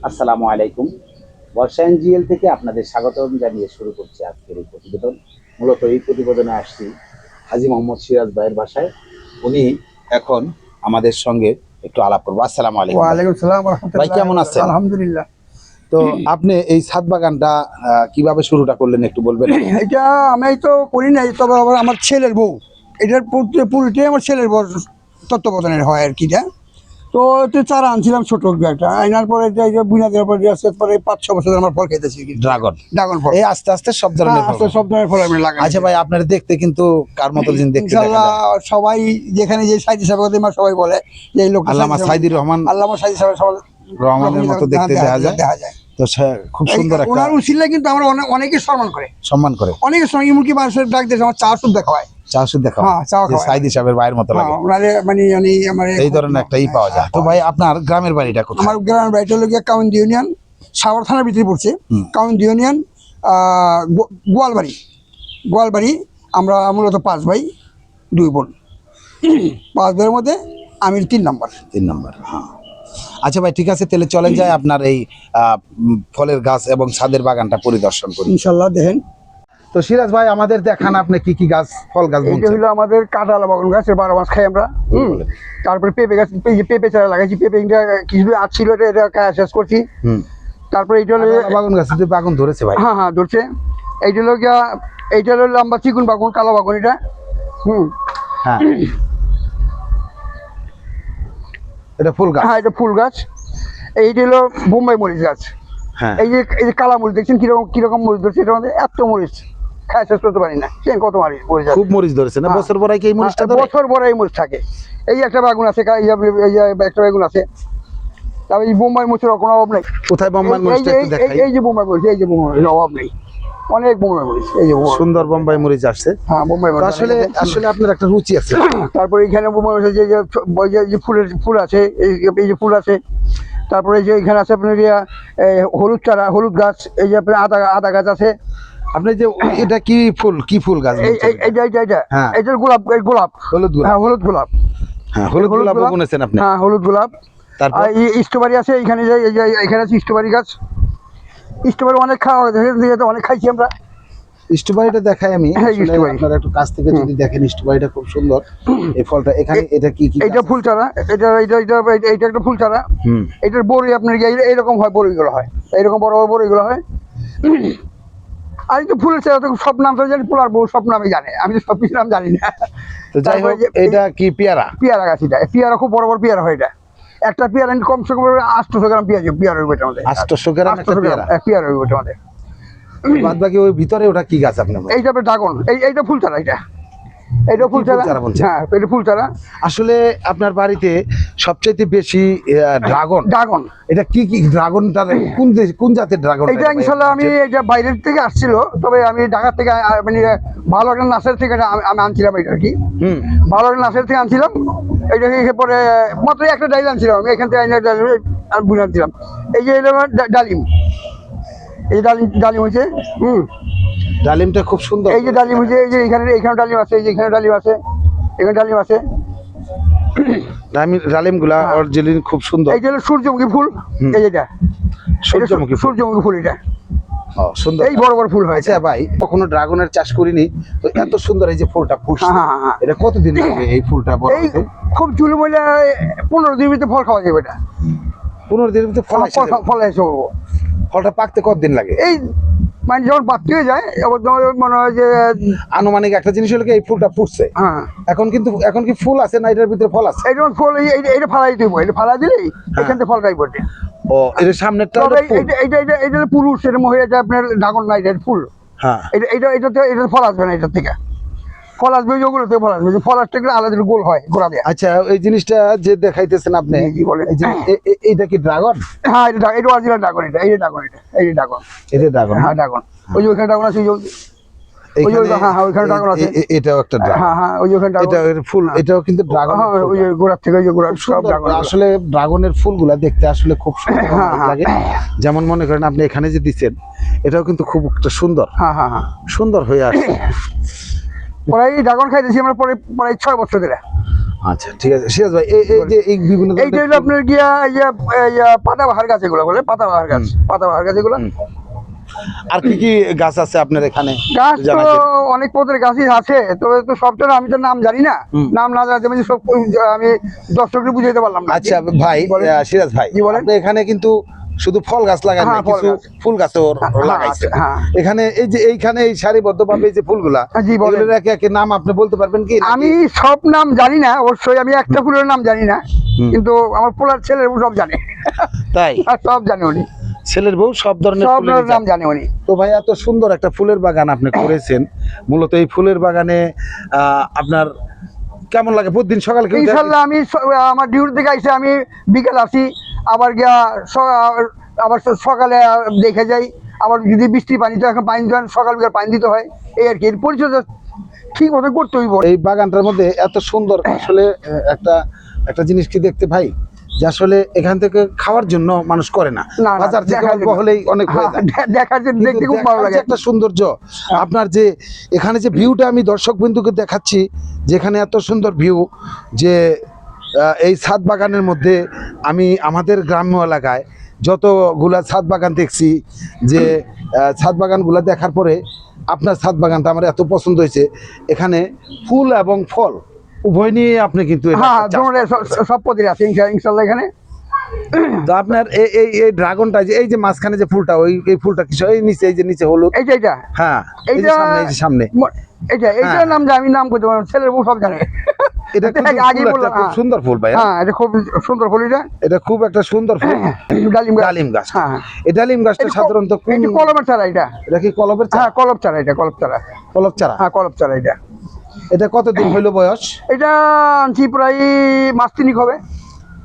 আসসালামু আলাইকুম। বর্ষা এনজিএল থেকে আপনাদের স্বাগতম জানিয়ে শুরু করছি আজকের এই প্রতিবেদন। মূলত এই প্রতিবেদনে আসছি হাজী মোহাম্মদ সিরাজ ভাইয়ের বাসায়। উনি এখন আমাদের সঙ্গে একটু আলাপ করবো। আসসালামু আলাইকুম। ওয়ালাইকুম সালাম ওয়া ভাই রাহমাতুল্লাহি। কেমন আছেন? আলহামদুলিল্লাহ। তো আপনি এই ছাদ বাগানটা কিভাবে শুরুটা করলেন একটু বলবেন? এটা আমি তো করি নাই, তবে আবার আমার ছেলের বউ, এটার পুরোটাই আমার ছেলের বউ তত্ত্বাবধানের হয় আর কি। তো চারা আনছিলাম ছোট একটা, আনার পরে বুনা দেওয়ার পরে পরে 5-6 বছর আমার ফল খেতেছি। ড্রাগন ফল এই আস্তে আস্তে সব ধরনের ফল। সব ধরনের ফল আমি লাগাই। আচ্ছা ভাই, আপনার দেখতে কিন্তু কার মতো জিন দেখতে দেখা ইনশাআল্লাহ যায়। সবাই যেখানে যে সাইদি সাহেব সবাই বলে যে এই লোক আল্লামা সাইদুর রহমান আল্লামা সাইদি সাহেব রহমানের মতো দেখতে দেখা যায়। তো সে খুব সুন্দর একটা ওনার উসিলায় কিন্তু আমরা অনেকে সম্মান করে অনেকে এমনকি মানুষের ডাক দিয়ে আমার চা শুদ্ধ দেখা হয়। চা শুদ্ধ দেখা হ্যাঁ, চা হয়, খাওয়ায়। সাইদি সাহেবের ভাইয়ের মতো লাগে। ওনারে মানে আমার এই ধরনের একটা পাওয়া যায়। তো ভাই আপনার গ্রামের বাড়িটা কোথায়? আমার গ্রামের বাড়িটা হলো গিয়ে কাউন্দি ইউনিয়ন, সাভার থানার ভিতরে পড়ছে। কাউন্দি ইউনিয়ন, গোয়ালবাড়ি। আমরা মূলত 5 ভাই 2 বোন। 5 ভাইয়ের মধ্যে আমি 3 নম্বর। হ্যাঁ। আচ্ছা ভাই, ঠিক আছে, তাহলে চলেন যাই আপনার এই ফলের গাছ এবং ছাদের বাগানটা পরিদর্শন করি ইনশাল্লাহ। দেখেন, তো সিরাজ ভাই আমাদের দেখান আপনি কি কি গাছ, ফল গাছ এটা বুনছেন? হলো আমাদের কাঁঠাল বাগান গাছ, 12 মাস খাই আমরা। তারপরে পেঁপে গাছ, পেঁপে চারা লাগাইছি। পেঁপে কিছু আজ ছিল, এটা শেষ করছি। তারপরে এইটা হলো বাগান গাছ, বাগান ধরেছে ভাই? হ্যাঁ ধরছে। এইটা হলো এইটা হলো লম্বা চিকুন বাগান, কালো বাগান এটা। হ্যাঁ, এটা ফুল গাছ। হ্যাঁ, এটা ফুল গাছ। এইটা হলো বোম্বাই মরিচ গাছ। হ্যাঁ, এই যে কালা মরিচ দেখছেন কিরকম মরিচ ধরছে, এটা আমাদের এত মরিচ খাই শেষ করতে পারি না। সে কত মরিচ খুব মরিচ ধরেছে না? বছর ভরাই কি এই মরিচটা ধরে? বছর ভরা এই মরিচ থাকে। এই একটা বাগুন আছে, একটা বেগুন আছে। তারপরে এই বোম্বাই মরিচের কোনো অভাব নেই। কোথায় বোম্বাই মরিচটা একটু দেখাই। এই যে বোম্বাই মরিচ, এই যে বোম্বাই মরিচ অভাব নেই, অনেক বোম্বাই মরিচ। এই যে সুন্দর বোম্বাই মরিচ আসছে। হ্যাঁ, বোম্বাই মরিচ। আসলে আপনার একটা রুচি আছে। তারপরে এইখানে বোম্বাই মরিচ যে ফুল আছে, এই যে ফুল আছে। তারপরে যে এখানে আছে আপনার হলুদ চারা, হলুদ গাছ। এই যে আপনার আদা গাছ আছে। আপনি যে এটা কি ফুল গাছ? এইটা গোলাপ, হলুদ গোলাপ। হ্যাঁ, হলুদ গোলাপ। হ্যাঁ, হলুদ গোলাপ বুনেছেন আপনি? হ্যাঁ, হলুদ গোলাপ। তারপর আর স্ট্রবেরি আছে এখানে, এখানে আছে স্ট্রবেরি গাছ। স্ট্রবেরি অনেক খাওয়া হয়েছে, অনেক খাইছি আমরা। স্ট্রবেরিটা দেখাই আমি। আপনারা একটু কাছ থেকে যদি দেখেন, স্ট্রবেরিটা খুব সুন্দর। এই ফলটা এখানে, এটা কি? এইটা ফুল চারা, এইটা একটা ফুল চারা। এটার বড়ি আপনার এইরকম হয়, বড়িগুলো হয় এইরকম বড় বড় বড়িগুলো হয়। আর এই ফুলের চারা তো সব নাম তো জানি, ফুলার বউ সব নামই জানে, আমি তো সব কিছু নাম জানি না। তো যাই হোক, এটা কি পেয়ারা? পেয়ারা গাছ। এটা পেয়ারা খুব বড় বড় পেয়ারা হয়। এটা একটা পেয়ারা কমসে কম 800 গ্রাম পেয়ারা হবে আমাদের। 800 গ্রাম একটা পেয়ারা হবে আমাদের। বাদ বাকি ওই ভিতরে ওটা কি গাছ আপনার? এইটা ড্রাগন। এইটা ফুল চারা। এইটা ফুল চারা। হ্যাঁ, এটা ফুল চারা। আসলে আপনার বাড়িতে সবচেয়ে বেশি ড্রাগন, এটা কি ড্রাগনটার কোন জাতের ড্রাগন? এটা ইনশাআল্লাহ আমি এটা বাইরের থেকে আসছিল, তবে আমি ঢাকা থেকে মানে ভালো একটা নার্সারি থেকে আমি আনছিলাম এটা আর কি। ভালো একটা নার্সারি থেকে আনছিলাম। এটা পরে মাত্র একটা ডাইল আনছিলাম আমি, এখান থেকে বুনে আনছিলাম। এই যে ডালিম, এই ডালিম হয়েছে। ডালিমটা খুব সুন্দর। এই যে ডালিম হয়েছে, এই যে এখানে ডালিম আছে, এই যে এখানে ডালিম আছে, এখানে ডালিম আছে। ডালিমগুলা অরিজিনাল খুব সুন্দর। এই যে সূর্যমুখী ফুল, এই যেটা সূর্যমুখী ফুল। এটা সুন্দর, এই বড় বড় ফুল হয়েছে। ভাই কখনো ড্রাগনের চাষ করিনি, তো এত সুন্দর এই যে ফুলটা ফুটছে, এটা কতদিন লাগে এই ফুলটা বড় হতে? খুব চুল বলে 15 দিনের ভিতরে ফল খাওয়া যাবে। এটা 15 দিনের ভিতরে ফল এসে ফলটা পাকতে কতদিন লাগে? এই মানে যখন পাকতে হয়ে যায়, এবার মনে হয় যে আনুমানিক একটা জিনিস হলো এই ফুলটা ফুটছে। হ্যাঁ, এখন কি ফুল আছে না এটার ভিতরে ফল আছে? এই যখন ফল এটা ফালাই দিব, এটা ফালাই দিলেই এখান থেকে ফল খাইব। ও, এর সামনেরটা এটা পুরুষ, এটা মহিলা, এটা আপনার ড্রাগন না, এটা ফুল। হ্যাঁ, এটা ফল আসবে না, এটার থেকে ফল আসবে, ওগুলো থেকে ফল আসবে। ফল আসতে গেলে আলাদা গোল হয়, গোড়া দেয়া। আচ্ছা, এই জিনিসটা যে দেখাইতেছেন আপনি, কি বলেন? এইটা কি ড্রাগন? হ্যাঁ, এটা অরিজিনাল ড্রাগন। এই ড্রাগন, এটা ড্রাগন। হ্যাঁ, ড্রাগন। ওই যে ওখানে ড্রাগন আছে, ওইখানে ড্রাগন আছে। এটাও একটা ড্রাগন। হ্যাঁ, ওই যে ওখানে এটার ফুল, এটাও কিন্তু ড্রাগন। ওই যে গোড়ার থেকে, ওই যে গোড়া সব ড্রাগন। আসলে ড্রাগনের ফুলগুলা দেখতে আসলে খুব সুন্দর লাগে। যেমন মনে করেন আপনি এখানে যে দিচ্ছেন, এটাও কিন্তু খুব একটা সুন্দর। হ্যাঁ, সুন্দর হয়ে আসছে। পরে এই ড্রাগন খাইতেছি আমরা প্রায় 6 বছর ধরে। আচ্ছা ঠিক আছে সিরাজ ভাই, এই যে এই বিভিন্ন এইটা হলো আপনার গিয়া পাতাবাহার গাছ, এগুলো বলে পাতাবাহার গাছ, পাতাবাহার গাছ এগুলো। আর কি কি গাছ আছে আপনার এখানে গাছ তো জানাবেন? অনেক পদের গাছই আছে, তবে তো সবটা আমি তো নাম জানি না, নাম না জানতে আমি সব আমি দর্শককে বুঝাইতে পারলাম না। আচ্ছা ভাই, সিরাজ ভাই, জি বলেন। আপনি এখানে কিন্তু শুধু ফল গাছ লাগান না, হ্যাঁ, ফল কিছু গাছ। ফুল গাছও লাগাইছে। হ্যাঁ। এখানে এই যে এইখানে এই সারিবদ্ধভাবে এই যে ফুলগুলা, জি, বলেন। এগুলোর একে একে নাম আপনি বলতে পারবেন কি? আমি সব নাম জানি না অবশ্যই, আমি একটা ফুলের নাম জানি না, কিন্তু আমার পোলার ছেলের সব জানে, তাই আর সব জানে উনি, ছেলের বউ সব ধরনের সব ফুলের নাম জানে উনি। তো ভাই এত সুন্দর একটা ফুলের বাগান আপনি করেছেন, মূলত এই ফুলের বাগানে আপনার কেমন লাগে প্রতিদিন সকালে কেউ ইনশাল্লাহ আমি আমার ডিউটি থেকে আইসে আমি বিকেল আসি, আবার গিয়া আবার সকালে দেখে যাই, আবার যদি বৃষ্টি পানি তো এখন পানি দেন, সকাল বিকাল পানি দিতে হয়, এই আর কি, এর পরিচর্যা ঠিক মতো করতে হইব। এই বাগানটার মধ্যে এত সুন্দর আসলে একটা একটা জিনিস কি দেখতে ভাই, যে আসলে এখান থেকে খাওয়ার জন্য মানুষ করে না, না, বাজার থেকে দেখার অল্প জন্য। হলেই অনেক হয়ে যায়। দেখার জন্য দেখতে খুব ভালো দেখার লাগে। যে একটা সৌন্দর্য আপনার, যে এখানে যে ভিউটা আমি দর্শক বিন্দুকে দেখাচ্ছি, যেখানে এত সুন্দর ভিউ, যে এই ছাদ বাগানের মধ্যে আমি আমাদের গ্রাম্য এলাকায় যতগুলা ছাদ বাগান দেখছি, যে ছাদ বাগানগুলো দেখার পরে আপনার ছাদ বাগানটা আমার এত পছন্দ হয়েছে। এখানে ফুল এবং ফল উভয় নিয়ে আপনি কিন্তু এটা হ্যাঁ, একটা চাষ ধরনের করতেছেন। সব পদের আছে ইনশাল্লাহ এখানে। তো আপনার এই এই এই ড্রাগনটা, যে এই যে মাঝখানে যে ফুলটা, এই ফুলটা কিছু এই নিচে, এই যে নিচে হলুদ, এইটা হ্যাঁ এই যে এইটা সামনে, এই যে সামনে এইটার নাম যে আমি নাম করতে পারবো, ছেলের বউ সব জানে। এটা কিন্তু আগে ফুল বললাম, একটা খুব হ্যাঁ। সুন্দর ফুল ভাই, হ্যাঁ, এটা খুব সুন্দর ফুল, এটা খুব একটা সুন্দর ফুল। ডালিম গাছ। ডালিম গাছ, হ্যাঁ। এই ডালিম গাছটা এটা সাধারণত কোন, এটা কলমের চারা, এটা এটা কি কলবের চারা? হ্যাঁ কলব চারা, এটা কলব চারা, কলব চারা। হ্যাঁ কলব চারা। এটা এটা কতদিন হইলো বয়স? এটা আনছি প্রায় মাস 3 হবে।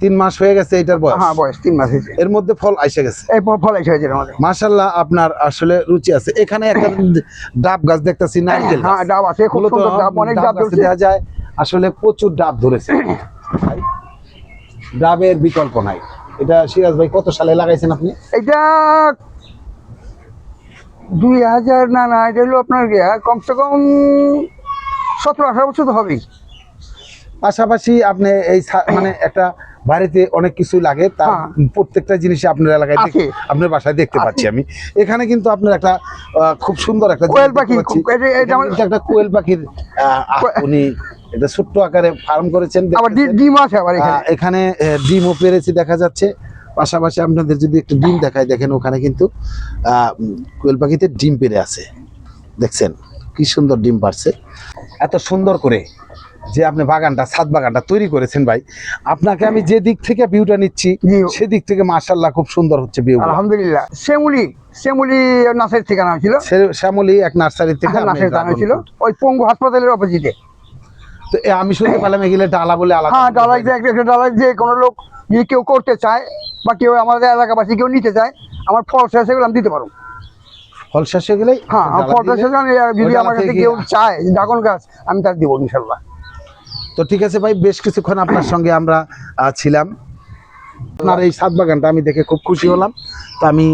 3 মাস হয়ে গেছে এটার বয়স? হ্যাঁ বয়স 3 মাস হয়েছে। এর মধ্যে ফল আইসে গেছে, এই ফল এসে হয়েছে আমাদের। মাশাআল্লাহ, আপনার আসলে রুচি আছে। এখানে একটা ডাব গাছ দেখতেছি, নারকেল গাছ। হ্যাঁ, ডাব আছে, খুব মূলত সুন্দর ডাব, অনেক ডাব গাছে ধরছে। দেখা যায় আসলে প্রচুর ডাব ধরেছে, ডাবের বিকল্প নাই। এটা সিরাজ ভাই কত সালে লাগাইছেন আপনি? এটা 2000 না এটা হলো আপনার গিয়া কমসে কম 17-18 বছর তো হবেই। পাশাপাশি আপনি এই মানে একটা বাড়িতে অনেক কিছু লাগে, তার হ্যাঁ। প্রত্যেকটা জিনিসই আপনার এলাকায় আছে। আপনার বাসায় দেখতে পাচ্ছি আমি। এখানে কিন্তু আপনার একটা খুব সুন্দর একটা কোয়েল জিনিস দেখতে পাখি, পাচ্ছি। এটা এখানে আমার- কিন্তু একটা কোয়েল পাখির উনি এটা ছোট্ট আকারে ফার্ম করেছেন আবার দেখতেছেন। ডিম আছে আবার এখানে। এখানে ডিমও পেরেছি দেখা যাচ্ছে। পাশাপাশি আপনাদের যদি একটু ডিম দেখায়, দেখেন ওখানে কিন্তু কোয়েল পাখিতে ডিম পেড়ে আছে, দেখছেন কি সুন্দর ডিম পারছে। এত সুন্দর করে যে আপনি বাগানটা, ছাদ বাগানটা তৈরি করেছেন ভাই, আপনাকে আমি যে দিক থেকে ভিউটা নিচ্ছি জি। সেদিক থেকে মাশাআল্লাহ খুব সুন্দর হচ্ছে ভিউ। আলহামদুলিল্লাহ। শ্যামলি নার্সারি থেকে নাম ছিল, শ্যামলী এক নার্সারি থেকে আপনি নার্সারি dragon ছিল fruit। ওই পঙ্গু হাসপাতালের অপোজিটে। তো আমি শুনতে পেলাম এগুলো ডালা বলে আলাদা। হ্যাঁ, ডালাই যে একটা ডালাই যে কোনো লোক যদি কেউ করতে চায় বা কেউ আমাদের এলাকাবাসী কেউ নিতে চায়, আমার ফল শেষ সেগুলো আমি দিতে পারবো। ফল শেষ হয়ে গেলেই হ্যাঁ, আমার ফল শেষ যদি ওই আমার ডালা কাছে থেকে কেউ চায় ড্রাগন গাছ, আমি তার দিব ইনশাল্লাহ। তো ঠিক আছে ভাই, বেশ কিছুক্ষণ আপনার সঙ্গে আমরা ছিলাম। আপনার এই ছাদ বাগানটা আমি দেখে খুব খুশি হলাম। তো আমি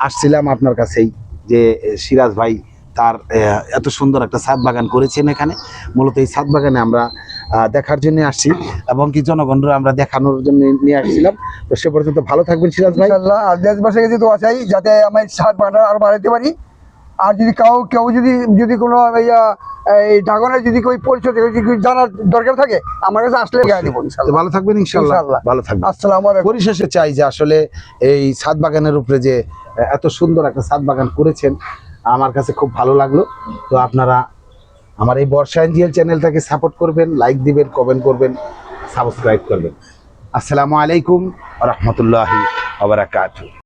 আসছিলাম আপনার কাছেই, যে সিরাজ ভাই তার এত সুন্দর একটা ছাদ বাগান করেছেন এখানে। মূলত এই ছাদ বাগানে আমরা দেখার জন্য আসছি, এবং কি জনগণরা আমরা দেখানোর জন্য নিয়ে আসছিলাম। তো সে পর্যন্ত ভালো থাকবেন সিরাজ ভাই। ইনশাল্লাহ। আর দেশবাসীর কাছে দোয়া চাই যাতে আমি ছাদ বাগানটা আরো বাড়াতে পারি। আর যদি কেউ যদি কোনো এই ড্রাগনের যদি કોઈ পরিচয় জানার দরকার থাকে, আমার কাছে আসলে গায়ে দিব তো ইনশাল্লাহ। ভালো থাকবেন ইনশাআল্লাহ, ইনশাআল্লাহ। ভালো থাকবেন। আসসালামু আলাইকুম। পরিশেষে চাই যে আসলে এই ছাদ বাগানের উপরে যে এত সুন্দর একটা ছাদ বাগান করেছেন, আমার কাছে খুব ভালো লাগলো। তো আপনারা আমার এই বর্ষা এনজিএল চ্যানেলটাকে সাপোর্ট করবেন, লাইক দিবেন, কমেন্ট করবেন, সাবস্ক্রাইব করবেন। আসসালামু আলাইকুম ওয়া রাহমাতুল্লাহি ওয়া বারাকাতুহু।